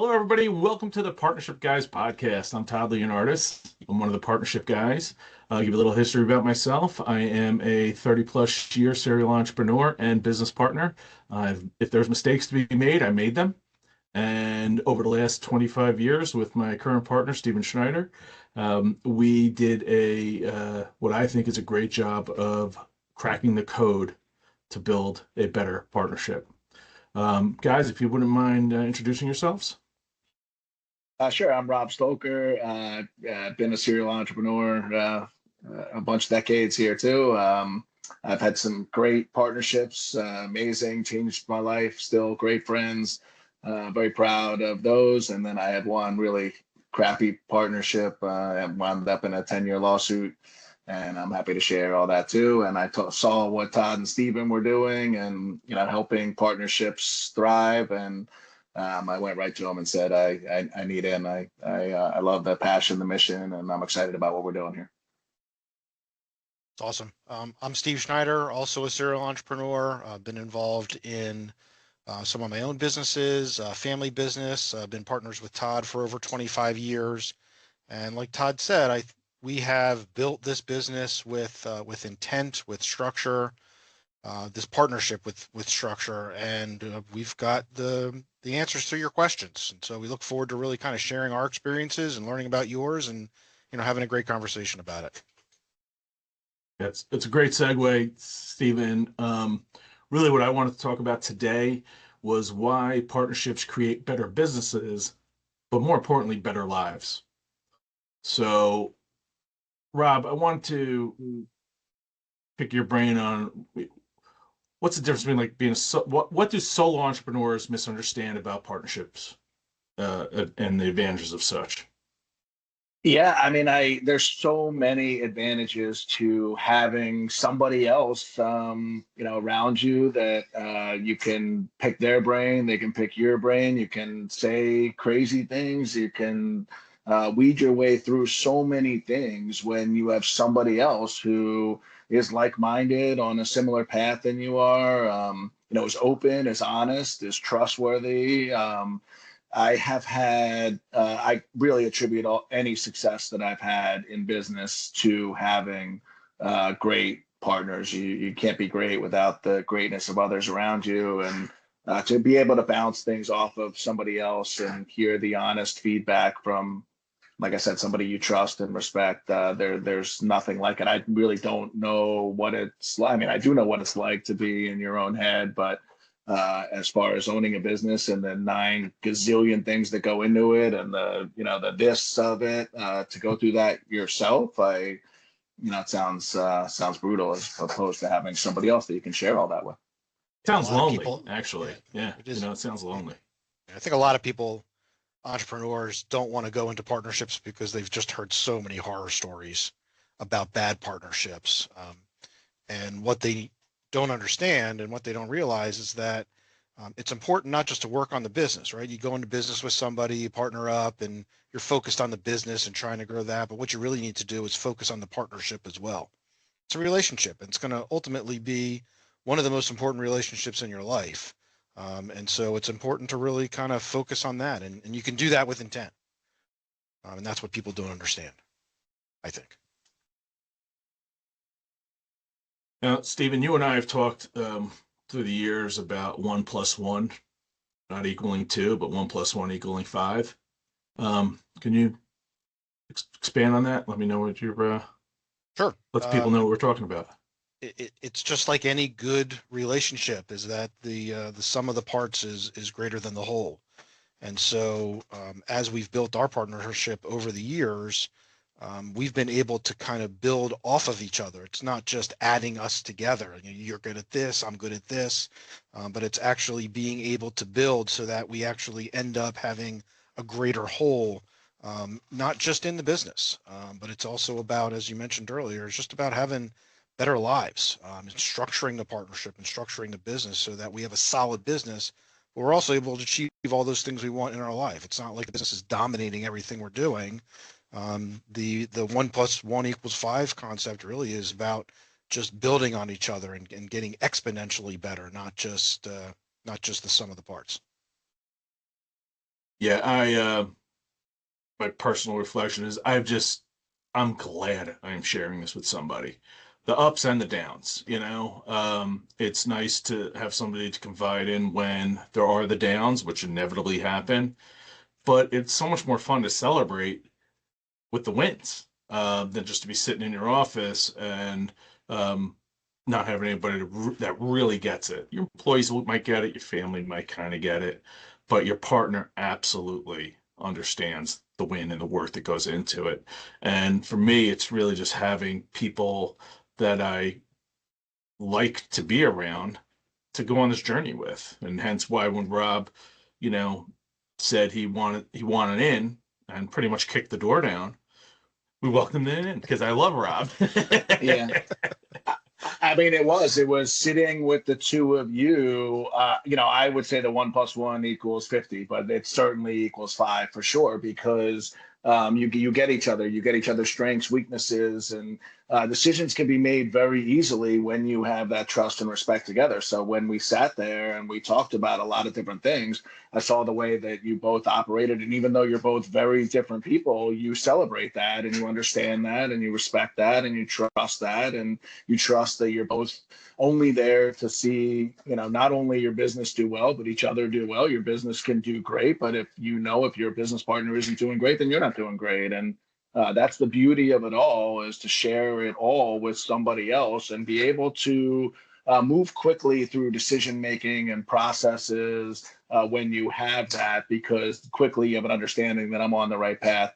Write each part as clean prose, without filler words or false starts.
Hello, everybody. Welcome to the Partnership Guys podcast. I'm Todd Leonardis. I'm one of the partnership guys. I'll give you a little history about myself. I am a 30 plus year serial entrepreneur and business partner. If there's mistakes to be made, I made them. And over the last 25 years with my current partner, Steven Schneider, we did what I think is a great job of cracking the code to build a better partnership. Guys, if you wouldn't mind introducing yourselves. Sure. I'm Rob Stoker. Been a serial entrepreneur a bunch of decades here too. I've had some great partnerships, amazing, changed my life. Still great friends. Very proud of those. And then I had one really crappy partnership and wound up in a 10-year lawsuit. And I'm happy to share all that too. And saw what Todd and Steven were doing, and helping partnerships thrive. And I went right to him and said, I need in. I love the passion, the mission, and I'm excited about what we're doing here. It's awesome. I'm Steve Schneider, also a serial entrepreneur. I've been involved in some of my own businesses, family business. I've been partners with Todd for over 25 years. And like Todd said, we have built this business with intent, with structure, this partnership with structure, and we've got the answers to your questions. And so we look forward to really kind of sharing our experiences and learning about yours, and having a great conversation about it. It's a great segue, Stephen. Really, what I wanted to talk about today was why partnerships create better businesses, but more importantly, better lives. So, Rob, I want to pick your brain on what's the difference between like being what do solo entrepreneurs misunderstand about partnerships and the advantages of such? Yeah, I mean, there's so many advantages to having somebody else, around you that you can pick their brain, they can pick your brain, you can say crazy things, you can weed your way through so many things when you have somebody else who is like-minded on a similar path than you are, is open, is honest, is trustworthy. I really attribute any success that I've had in business to having great partners. You can't be great without the greatness of others around you. And to be able to bounce things off of somebody else and hear the honest feedback from, like I said, somebody you trust and respect, there's nothing like it. I really don't know what it's like. I mean, I do know what it's like to be in your own head, but as far as owning a business and the 9 gazillion things that go into it, and the this of it, to go through that yourself, it sounds brutal as opposed to having somebody else that you can share all that with. Yeah, a Sounds lot of lonely, people, actually. Yeah, it is. it sounds lonely. I think a lot of people, entrepreneurs, don't want to go into partnerships because they've just heard so many horror stories about bad partnerships. And what they don't understand and what they don't realize is that it's important not just to work on the business, right? You go into business with somebody, you partner up, and you're focused on the business and trying to grow that. But what you really need to do is focus on the partnership as well. It's a relationship, and it's going to ultimately be one of the most important relationships in your life. And so it's important to really kind of focus on that. And you can do that with intent. And that's what people don't understand, I think. Now, Stephen, you and I have talked through the years about 1+1 not equaling 2, but 1+1 equaling 5. Can you expand on that? Let me know what you're. Sure. Let the people know what we're talking about. It's just like any good relationship, is that the sum of the parts is greater than the whole. And so as we've built our partnership over the years, we've been able to kind of build off of each other. It's not just adding us together. You're good at this, I'm good at this, but it's actually being able to build so that we actually end up having a greater whole, not just in the business, but it's also about, as you mentioned earlier, it's just about having better lives, and structuring the partnership and structuring the business so that we have a solid business. But we're also able to achieve all those things we want in our life. It's not like the business is dominating everything we're doing. The 1+1 equals 5 concept really is about just building on each other and getting exponentially better, not just the sum of the parts. Yeah, my personal reflection is I'm glad I'm sharing this with somebody. The ups and the downs, it's nice to have somebody to confide in when there are the downs, which inevitably happen, but it's so much more fun to celebrate with the wins than just to be sitting in your office and um, not having anybody that really gets it. Your employees might get it, your family might kind of get it, but your partner absolutely understands the win and the work that goes into it. And for me, it's really just having people that I like to be around to go on this journey with. And hence why when Rob, you know, said he wanted in and pretty much kicked the door down, we welcomed him in because I love Rob. Yeah. I mean, it was sitting with the two of you. I would say the 1 + 1 = 50, but it certainly equals five for sure because you get each other, you get each other's strengths, weaknesses, and decisions can be made very easily when you have that trust and respect together. So when we sat there and we talked about a lot of different things, I saw the way that you both operated, and even though you're both very different people, you celebrate that and you understand that and you respect that and you trust that, and you trust that you're both only there to see, not only your business do well, but each other do well. Your business can do great, but if your business partner isn't doing great, then you're not doing great. And that's the beauty of it all, is to share it all with somebody else and be able to move quickly through decision making and processes when you have that, because quickly you have an understanding that I'm on the right path,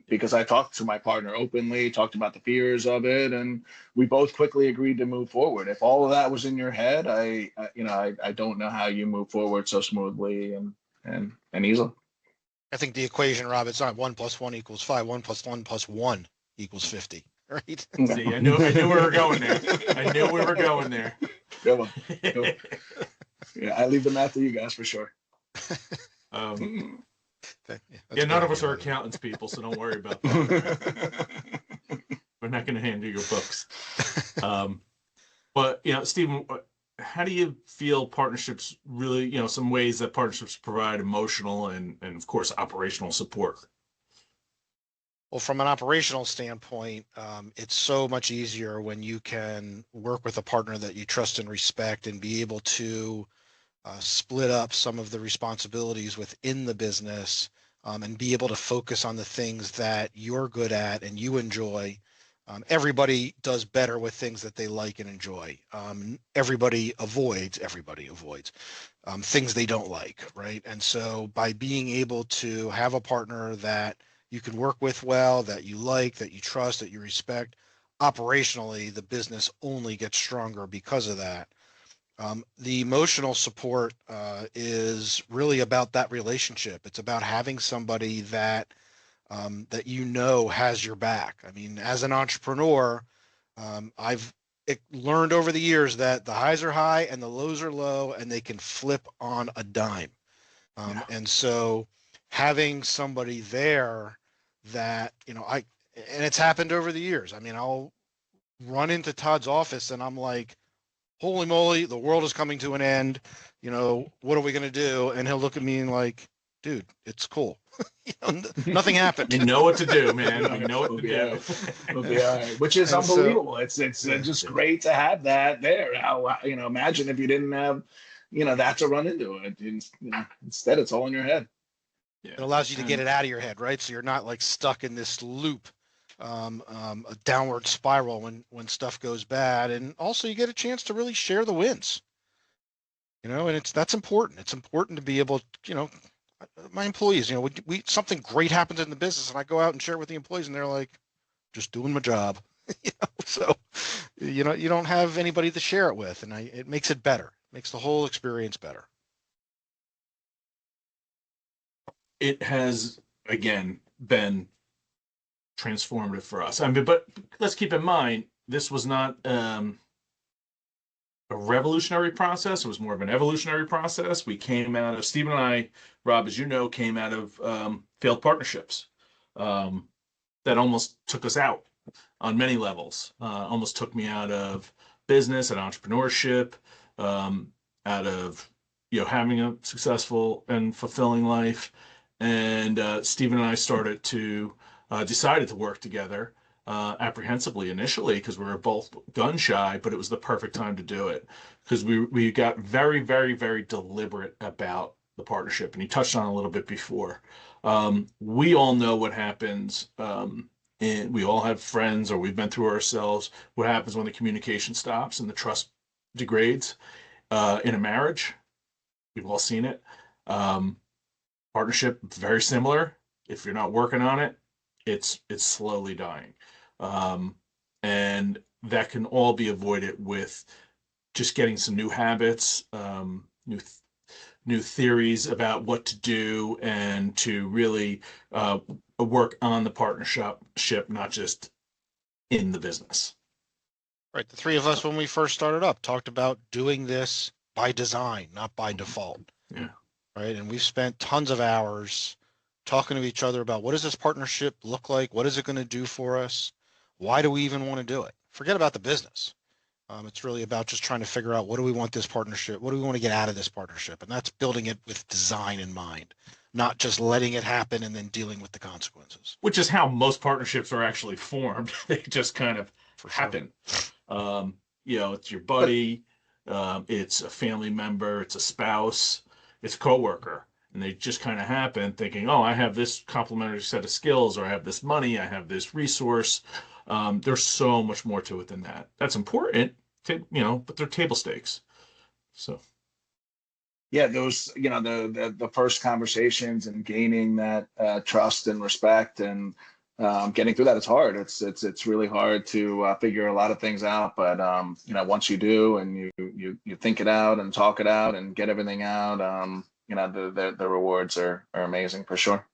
because I talked to my partner openly, talked about the fears of it, and we both quickly agreed to move forward. If all of that was in your head, I don't know how you move forward so smoothly and easily. I think the equation, Rob, it's not 1 + 1 = 5. 1 + 1 + 1 = 50. Right? See, I knew we were going there. I knew we were going there. Good one. Good one. Yeah, I leave the math to you guys for sure. Um, Yeah, yeah, none of us are Robert. accountants people, so don't worry about that. We're not going to hand you your books. But Stephen, how do you feel partnerships really, some ways that partnerships provide emotional and of course operational support? Well, from an operational standpoint, it's so much easier when you can work with a partner that you trust and respect and be able to split up some of the responsibilities within the business, and be able to focus on the things that you're good at and you enjoy. Everybody does better with things that they like and enjoy. Everybody avoids things they don't like, right? And so by being able to have a partner that you can work with well, that you like, that you trust, that you respect, operationally, the business only gets stronger because of that. The emotional support is really about that relationship. It's about having somebody that has your back. I mean, as an entrepreneur, I've learned over the years that the highs are high and the lows are low, and they can flip on a dime. Yeah. And so having somebody there that, and it's happened over the years. I mean, I'll run into Todd's office and I'm like, holy moly, the world is coming to an end. What are we going to do? And he'll look at me and like, dude, it's cool. Nothing happened. We know what to do, man. We know what We'll to be do. all right. We'll be all right. Which is And so, unbelievable. It's Yeah, just yeah, great to have that there. How, imagine if you didn't have, that to run into it. Instead, it's all in your head. yeah. it allows you to get And it out of your head, right? So you're not like stuck in this loop, a downward spiral when stuff goes bad. And also you get a chance to really share the wins, and that's important. It's important to be able, my employees, we something great happens in the business and I go out and share it with the employees and they're like, just doing my job. So, you don't have anybody to share it with, and it makes it better, makes the whole experience better. it has again been transformative for us. I mean, but let's keep in mind this was not a revolutionary process. It was more of an evolutionary process. We came out of Stephen and I, Rob, as you know, came out of failed partnerships um, that almost took us out on many levels. Almost took me out of business and entrepreneurship, out of having a successful and fulfilling life. and Stephen and I started to decided to work together apprehensively initially because we were both gun shy, but it was the perfect time to do it because we got very, very, very deliberate about the partnership. And you touched on it a little bit before. We all know what happens. And we all have friends, or we've been through ourselves. What happens when the communication stops and the trust degrades in a marriage? We've all seen it. Um, Partnership, very similar. If you're not working on it, it's slowly dying. Um, and that can all be avoided with just getting some new habits, new theories about what to do, and to really work on the partnership, not just in the business. Right. The three of us, when we first started up, talked about doing this by design, not by default. Yeah. Right. And we've spent tons of hours talking to each other about what does this partnership look like? What is it going to do for us? Why do we even want to do it? Forget about the business. It's really about just trying to figure out what do we want this partnership? What do we want to get out of this partnership? And that's building it with design in mind, not just letting it happen and then dealing with the consequences. Which is how most partnerships are actually formed. They just kind of happen. It's your buddy, it's a family member, it's a spouse, it's a coworker, and they just kind of happen thinking, oh, I have this complementary set of skills, or I have this money, I have this resource. There's so much more to it than that. That's important, but they're table stakes. So. Yeah, those, the first conversations and gaining that trust and respect and getting through that, it's hard. It's really hard to figure a lot of things out, but once you do and you think it out and talk it out and get everything out, the rewards are amazing for sure.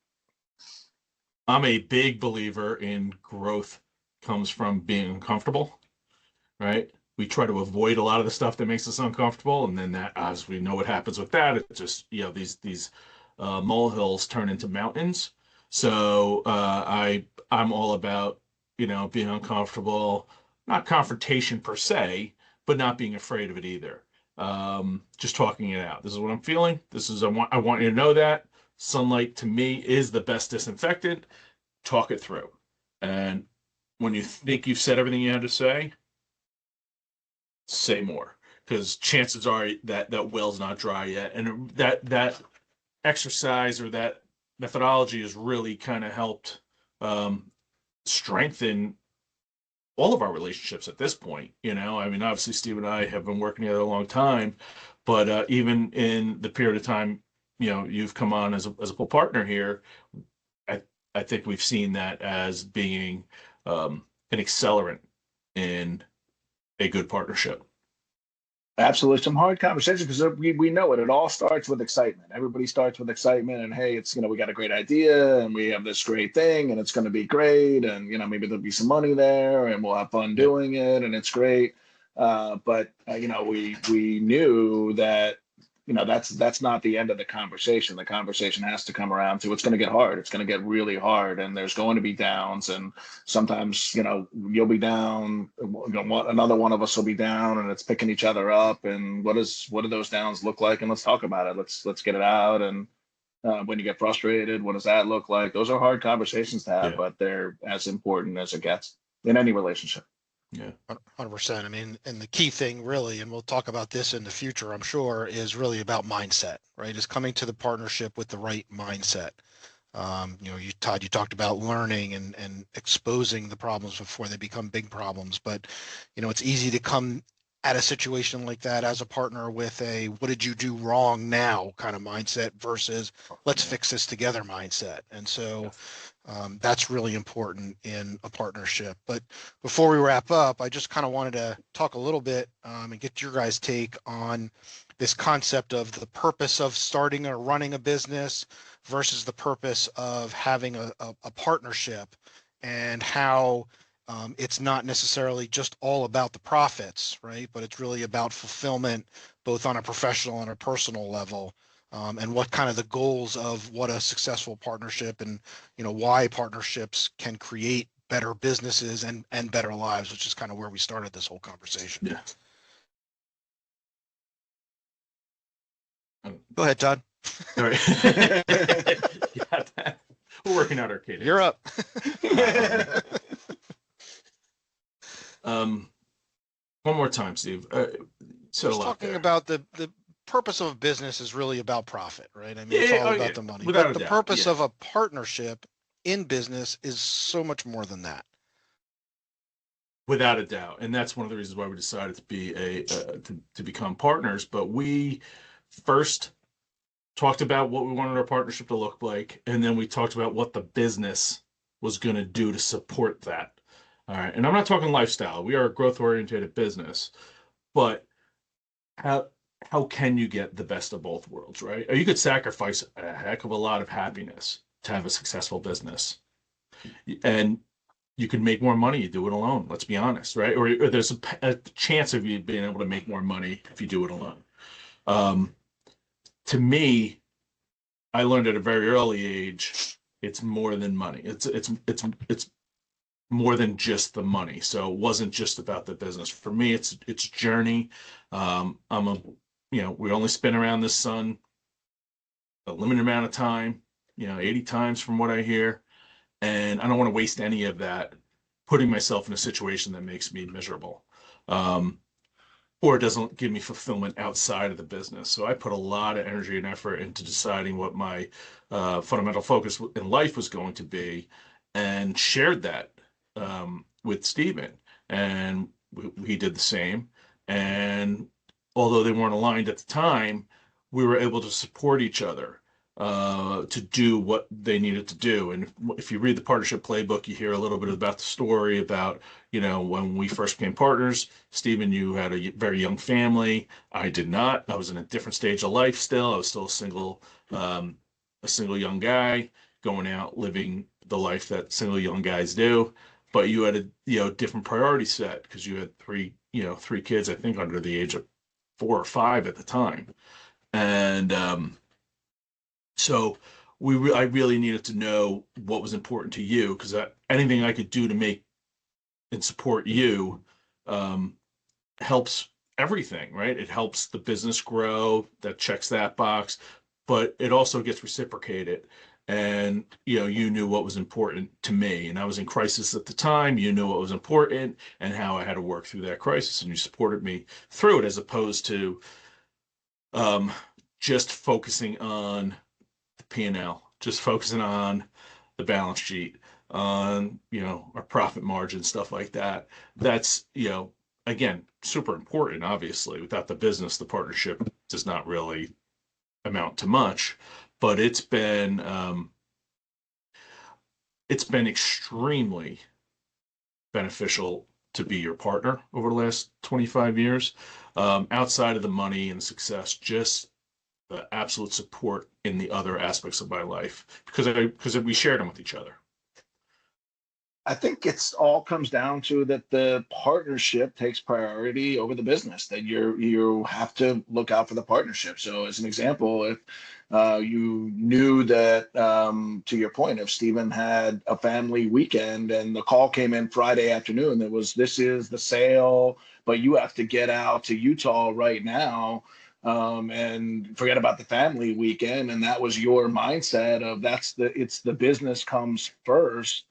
I'm a big believer in growth comes from being uncomfortable, right? We try to avoid a lot of the stuff that makes us uncomfortable, and then that, as we know what happens with that, it just these molehills turn into mountains. So I'm all about being uncomfortable, not confrontation per se, but not being afraid of it either. Just talking it out. This is what I'm feeling. I want you to know that sunlight to me is the best disinfectant. Talk it through, and when you think you've said everything you had to say more, because chances are that well's not dry yet, and that exercise or that methodology has really kind of helped strengthen all of our relationships at this point. I mean, obviously Steve and I have been working together a long time, but even in the period of time you've come on as a full partner here, I think we've seen that as being an accelerant in a good partnership. Absolutely. Some hard conversations because we know it. It all starts with excitement. Everybody starts with excitement and, hey, it's, we got a great idea and we have this great thing and it's going to be great. And, maybe there'll be some money there and we'll have fun doing it and it's great. But we knew that, that's not the end of the conversation. The conversation has to come around to, it's going to get hard. It's going to get really hard. And there's going to be downs. And sometimes, you'll be down, another one of us will be down, and it's picking each other up. And what do those downs look like? And let's talk about it. Let's get it out. And when you get frustrated, what does that look like? Those are hard conversations to have, but they're as important as it gets in any relationship. Yeah, 100%. I mean, and the key thing really, and we'll talk about this in the future, I'm sure, is really about mindset, right? Is coming to the partnership with the right mindset. Todd, you talked about learning and exposing the problems before they become big problems, but it's easy to come at a situation like that as a partner with a what did you do wrong now kind of mindset versus let's fix this together mindset. And so that's really important in a partnership. But before we wrap up, I just kind of wanted to talk a little bit and get your guys' take on this concept of the purpose of starting or running a business versus the purpose of having a partnership, and how it's not necessarily just all about the profits, right? But it's really about fulfillment, both on a professional and a personal level. And what kind of the goals of what a successful partnership and, why partnerships can create better businesses and better lives, which is kind of where we started this whole conversation. Yeah. Go ahead, Todd. All right. got that. We're working out our cadence. You're up. One more time, Steve. Said a Just lot talking there. about the purpose of a business is really about profit, right? I mean, it's Yeah, all oh, about yeah, the money. without But a the doubt, purpose yeah. of a partnership in business is so much more than that. Without a doubt, and that's one of the reasons why we decided to be to become partners. But we first talked about what we wanted our partnership to look like, and then we talked about what the business was going to do to support that. All right, and I'm not talking lifestyle. We are a growth oriented business, but how how can you get the best of both worlds, right? Or you could sacrifice a heck of a lot of happiness to have a successful business, and you can make more money. You do it alone. Let's be honest, right? Or there's a chance of you being able to make more money if you do it alone. Um, to me, I learned at a very early age, it's more than money. It's more than just the money. So it wasn't just about the business. For me, it's journey. I'm a we only spin around this sun a limited amount of time, 80 times from what I hear. And I don't want to waste any of that putting myself in a situation that makes me miserable. Um, or it doesn't give me fulfillment outside of the business. So I put a lot of energy and effort into deciding what my fundamental focus in life was going to be, and shared that with Stephen, and he did the same. And although they weren't aligned at the time, we were able to support each other to do what they needed to do. And if you read the partnership playbook, you hear a little bit about the story about when we first became partners. Stephen, you had a very young family. I did not. I was in a different stage of life still. I was still a single young guy going out living the life that single young guys do. But you had a different priority set because you had three kids, I think, under the age of 4 or 5 at the time, and so I really needed to know what was important to you because anything I could do to make and support you um, helps everything, right? It helps the business grow. That checks that box, but it also gets reciprocated. And you knew what was important to me, and I was in crisis at the time. You knew what was important and how I had to work through that crisis, and you supported me through it, as opposed to um, just focusing on the P&L, just focusing on the balance sheet, on our profit margin, stuff like that. That's again super important. Obviously, without the business, the partnership does not really amount to much. But it's been extremely beneficial to be your partner over the last 25 years. Outside of the money and success, just the absolute support in the other aspects of my life because we shared them with each other. I think it's all comes down to that the partnership takes priority over the business. That you have to look out for the partnership. So, as an example, if you knew that, to your point, if Stephen had a family weekend and the call came in Friday afternoon, that was this is the sale, but you have to get out to Utah right now. And forget about the family weekend, and that was your mindset of it's the business comes first.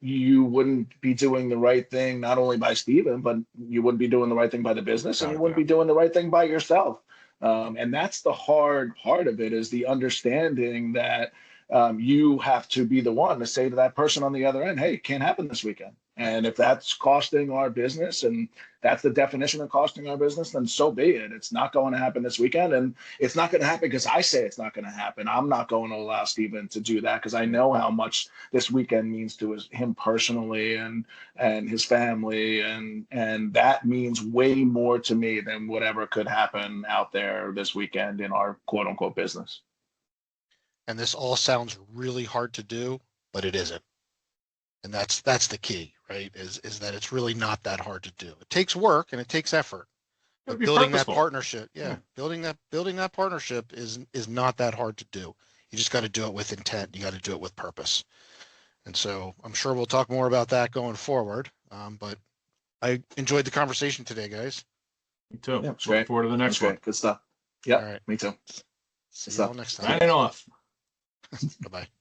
You wouldn't be doing the right thing not only by Stephen, but you wouldn't be doing the right thing by the business, and you wouldn't be doing the right thing by yourself. And that's the hard part of it, is the understanding that you have to be the one to say to that person on the other end, hey, it can't happen this weekend. And if that's costing our business, and that's the definition of costing our business, then so be it. It's not going to happen this weekend. And it's not going to happen because I say it's not going to happen. I'm not going to allow Stephen to do that because I know how much this weekend means to him personally and his family. And that means way more to me than whatever could happen out there this weekend in our quote unquote business. And this all sounds really hard to do, but it isn't. And that's the key, right? Is that it's really not that hard to do. It takes work and it takes effort. But building that partnership, building that partnership is not that hard to do. You just got to do it with intent. You got to do it with purpose. And so I'm sure we'll talk more about that going forward. But I enjoyed the conversation today, guys. Me too. Yeah, looking forward to the next one. Good stuff. Yeah, all right. Me too. See you all next time. Signing off. Bye-bye.